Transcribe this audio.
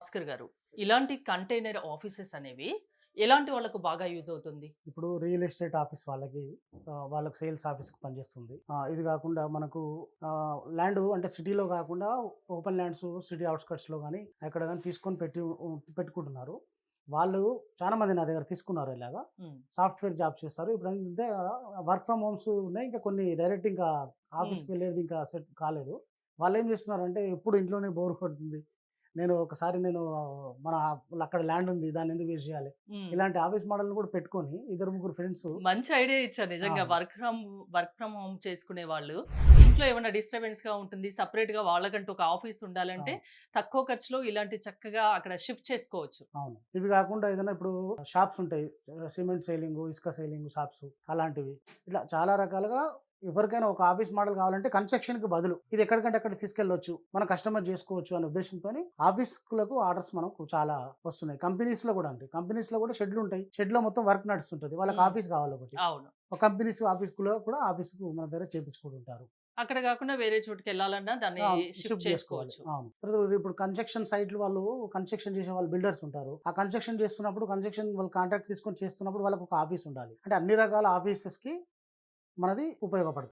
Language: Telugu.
భాస్కర్ గారు, ఇలాంటి కంటైనర్ ఆఫీసెస్ అనేవి ఎలాంటి వాళ్ళకు బాగా యూజ్ అవుతుంది? ఇప్పుడు రియల్ ఎస్టేట్ ఆఫీస్ వాళ్ళకి వాళ్ళకి సేల్స్ ఆఫీస్‌కి పనిచేస్తుంది. ఇది కాకుండా మనకు ల్యాండు అంటే సిటీలో కాకుండా ఓపెన్ ల్యాండ్స్ సిటీ ఔట్‌స్కట్స్‌లో గాని ఎక్కడ గాని తీసుకొని పెట్టుకుంటున్నారు. వాళ్ళు చాలా మంది నా దగ్గర తీసుకున్నారు ఇలాగా. హ్మ్. సాఫ్ట్‌వేర్ జాబ్స్ చేస్తారు. ఇప్పుడంటే వర్క్ ఫ్రమ్ హోమ్స్ ఉన్నాయి. ఇంకా కొన్ని డైరెక్ట్ ఇంకా హ్మ్. ఆఫీస్‌కి వెళ్ళేది ఇంకా సెట్ కాలేదు. వాళ్ళేం చేస్తున్నారంటే ఎప్పుడు ఇంట్లోనే బోర్ కొడుతుంది. నేను మన అక్కడ ల్యాండ్ ఉంది. దాన్ని ఎందుకు వేస్ట్ చేయాలి? హ్మ్. ఇలాంటి ఆఫీస్ మోడల్‌ని కూడా పెట్టుకొని ఇద్దరు ముగ్గురు ఫ్రెండ్స్. మంచి ఐడియా ఇచ్చారు నిజంగా. ఆ! వర్క్ ఫ్రమ్ హోమ్ చేసుకునే వాళ్ళు ఇంట్లో ఏమైనా డిస్టర్బెన్స్‌గా ఉంటుంది. సెపరేట్‌గా వాళ్ళకంటూ ఒక ఆఫీస్ ఉండాలంటే అవును. తక్కువ ఖర్చులో ఇలాంటి చక్కగా అక్కడ షిఫ్ట్ చేసుకోవచ్చు. అవును. ఇవి కాకుండా ఏదైనా ఇప్పుడు షాప్స్ ఉంటాయి. సిమెంట్ సేలింగు, ఇసుక సేలింగు షాప్స్ అలాంటివి. ఇట్లా చాలా రకాలుగా ఎవరికైనా ఒక ఆఫీస్ మోడల్ కావాలంటే కన్‌స్ట్రక్షన్‌కి బదులు ఇది ఎక్కడికంటే అక్కడికి తీసుకెళ్ళొచ్చు. మనం కస్టమైజ్ చేసుకోవచ్చు అనే ఉద్దేశ్యంతోని ఆఫీస్‌లకు ఆర్డర్స్ మనకు చాలా వస్తున్నాయి. కంపెనీస్‌లో కూడా అండి. కంపెనీస్‌లో కూడా షెడ్‌లుంటాయి. షెడ్‌లో మొత్తం వర్క్ నడుస్తుంటది. వాళ్ళకి హ్మ్. ఆఫీస్ కావాలి ఒకటి. అవును. ఒక కంపెనీస్ ఆఫీస్‌లో కూడా ఆఫీస్‌కు మన దగ్గర చేపించుకుంటుంటారు. అక్కడ గాకుండా వేరే చోటుకెళ్ళాలన్నా దాన్ని అవును. షిఫ్ట్ షిఫ్ట్ జేసుకోవాలి. చేసుకోవచ్చు. అవును. తర్వాత ఇప్పుడు కన్‌స్ట్రక్షన్ సైట్‌లు వాళ్ళు కన్‌స్ట్రక్షన్ చేసే వాళ్ళు బిల్డర్స్ ఉంటారు. ఆ కన్‌స్ట్రక్షన్ చేస్తున్నప్పుడు కన్‌స్ట్రక్షన్ వాళ్ళు కాంట్రాక్ట్ తీసుకొని చేస్తున్నప్పుడు వాళ్ళకొక ఆఫీస్ ఉండాలి. అంటే అన్ని రకాల ఆఫీసెస్‌కి మనది ఉపయోగపడుతుంది.